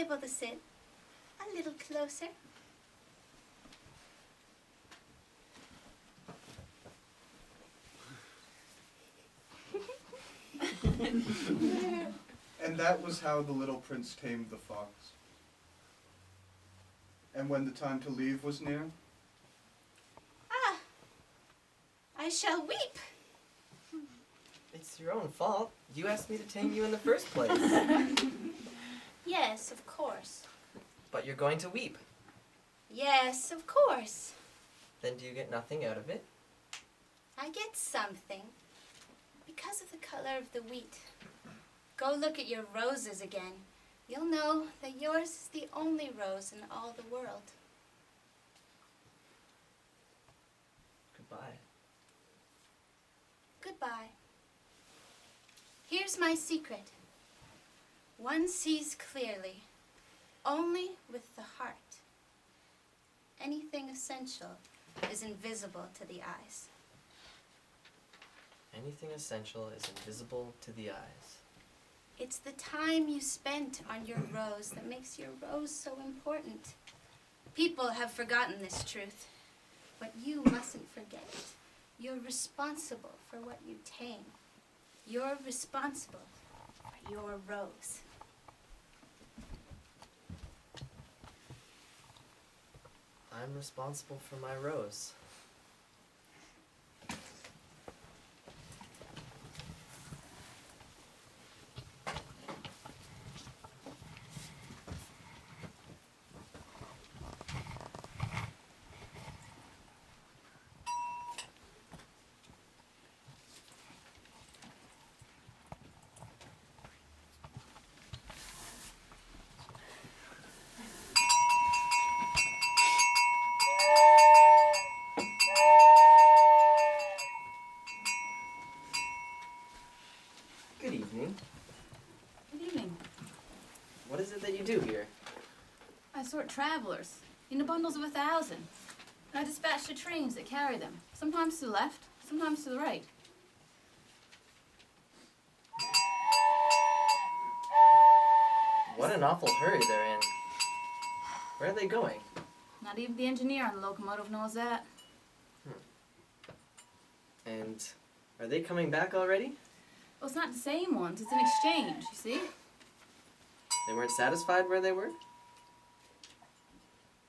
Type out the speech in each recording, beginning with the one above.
able to sit a little closer? And that was how the little prince tamed the fox. And when the time to leave was near, I shall weep. It's your own fault. You asked me to tame you in the first place. Yes, of course. But you're going to weep. Yes, of course. Then do you get nothing out of it? I get something because of the color of the wheat. Go look at your roses again. You'll know that yours is the only rose in all the world. Goodbye. Goodbye. Here's my secret. One sees clearly, only with the heart. Anything essential is invisible to the eyes. Anything essential is invisible to the eyes. It's the time you spent on your rose that makes your rose so important. People have forgotten this truth, but you mustn't forget it. You're responsible for what you tame. You're responsible for your rose. I'm responsible for my rose. Good evening. Good evening. What is it that you do here? I sort travelers into bundles of 1,000. And I dispatch the trains that carry them, sometimes to the left, sometimes to the right. What an awful hurry they're in. Where are they going? Not even the engineer on the locomotive knows that. And are they coming back already? Well, it's not the same ones, it's an exchange, you see? They weren't satisfied where they were?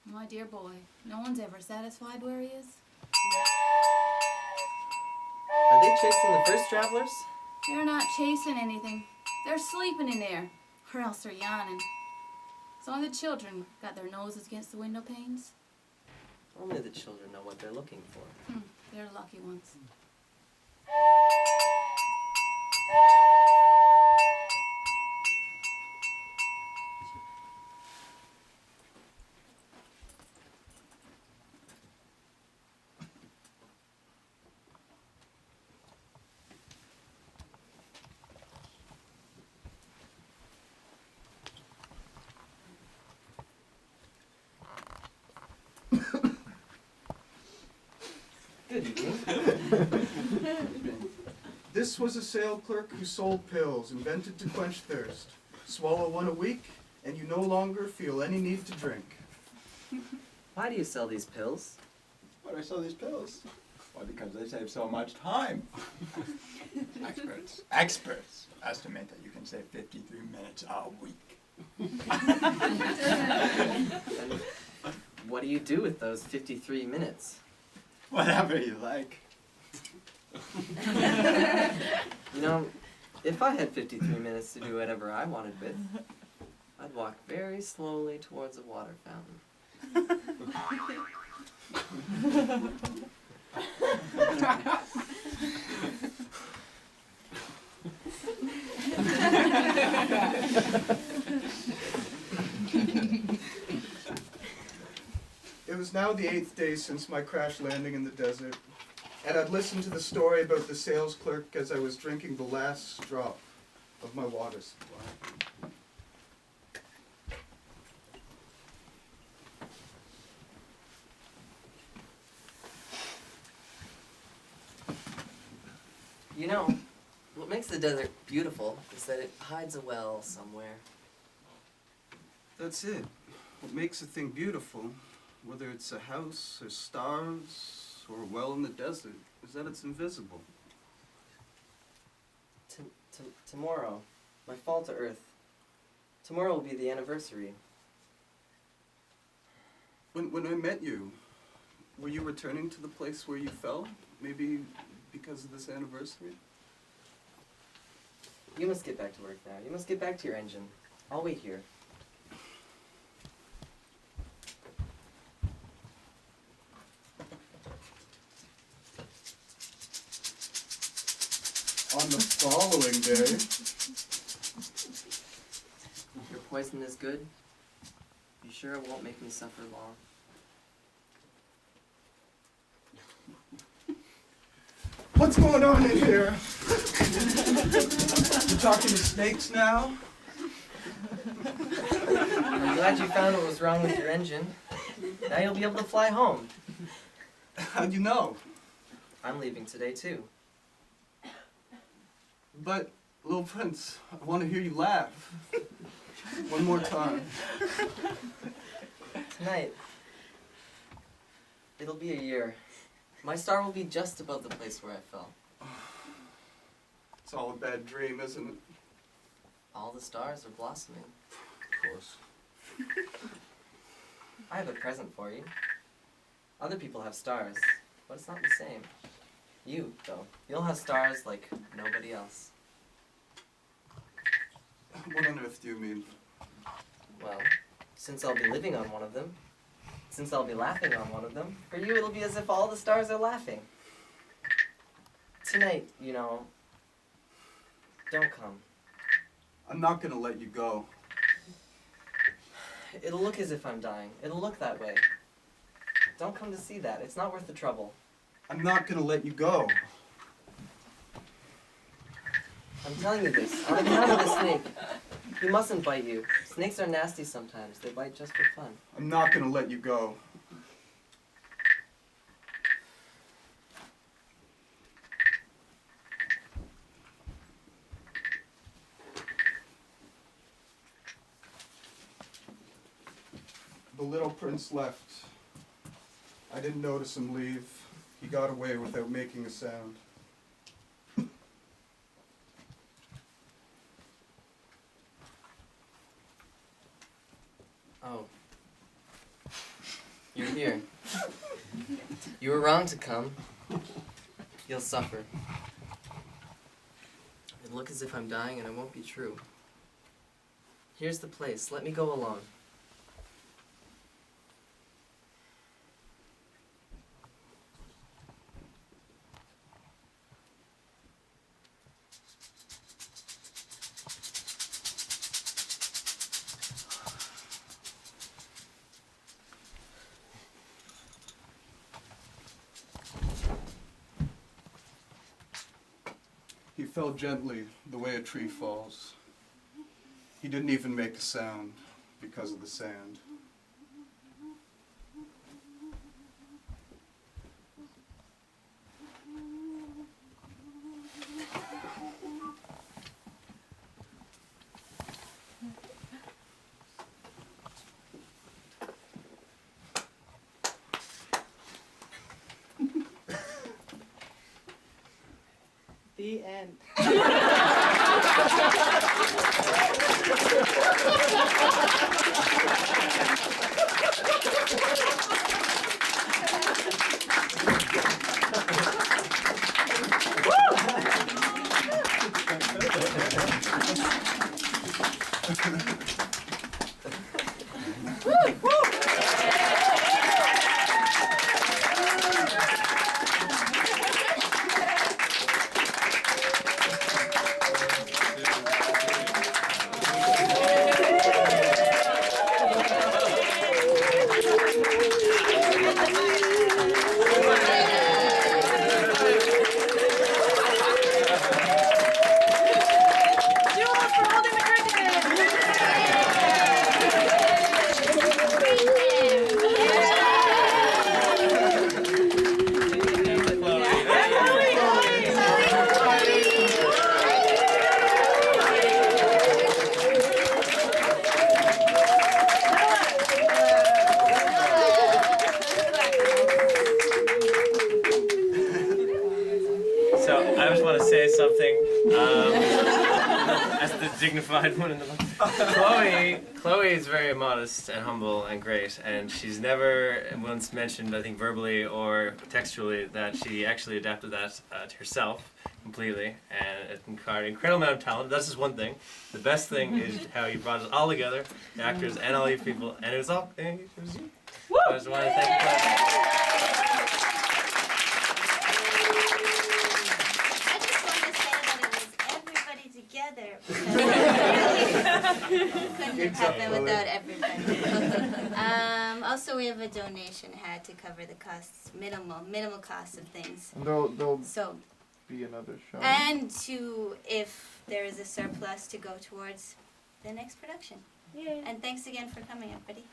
My dear boy, no one's ever satisfied where he is. Are they chasing the first travelers? They're not chasing anything. They're sleeping in there, or else they're yawning. Some of the children got their noses against the window panes. Only the children know what they're looking for. They're lucky ones. Good evening. this was a sale clerk who sold pills invented to quench thirst. Swallow one a week, and you no longer feel any need to drink. Why do you sell these pills? Why do I sell these pills? Well, because they save so much time. Experts estimate that you can save 53 minutes a week. And what do you do with those 53 minutes? Whatever you like. You know, if I had 53 minutes to do whatever I wanted with, I'd walk very slowly towards a water fountain. It was now the 8th day since my crash landing in the desert, and I'd listened to the story about the sales clerk as I was drinking the last drop of my water supply. You know, what makes the desert beautiful is that it hides a well somewhere. That's it. What makes a thing beautiful, whether it's a house or stars or a well in the desert, is that it's invisible. Tomorrow, my fall to Earth. Tomorrow will be the anniversary. When I met you, were you returning to the place where you fell? Maybe because of this anniversary? You must get back to work now. You must get back to your engine. I'll wait here. On the following day, Your poison is good? You sure it won't make me suffer long? what's going on in here? You talking to snakes now? I'm glad you found what was wrong with your engine. Now you'll be able to fly home. How'd you know? I'm leaving today too. But, little prince, I want to hear you laugh. One more time. Tonight, it'll be a year. My star will be just above the place where I fell. It's all a bad dream, isn't it? All the stars are blossoming. Of course. I have a present for you. Other people have stars, but it's not the same. You, though, you'll have stars like nobody else. What on earth do you mean? Well, since I'll be living on one of them, since I'll be laughing on one of them, for you it'll be as if all the stars are laughing. Tonight, you know, don't come. I'm not gonna let you go. It'll look as if I'm dying. It'll look that way. Don't come to see that. It's not worth the trouble. I'm not gonna let you go. I'm telling you this, on account of the snake. He mustn't bite you. Snakes are nasty sometimes. They bite just for fun. I'm not gonna let you go. The little prince left. I didn't notice him leave. He got away without making a sound. Oh. You're here. You were wrong to come. You'll suffer. It'll look as if I'm dying and it won't be true. Here's the place. Let me go alone. He fell gently, the way a tree falls. He didn't even make a sound because of the sand. The end. dignified one in the bunch. Chloe is very modest and humble and great, and she's never once mentioned, I think verbally or textually, that she actually adapted that to herself completely, and an incredible amount of talent. That's just one thing. The best thing is how you brought us all together, the actors and all you people, and it was you. I just want to thank you. I just want to say that it was everybody together. Couldn't have happened without everybody. Also, we have a donation had to cover the costs, minimal costs of things. And there'll So, be another show. and to, if there is a surplus, to go towards the next production. And thanks again for coming, everybody.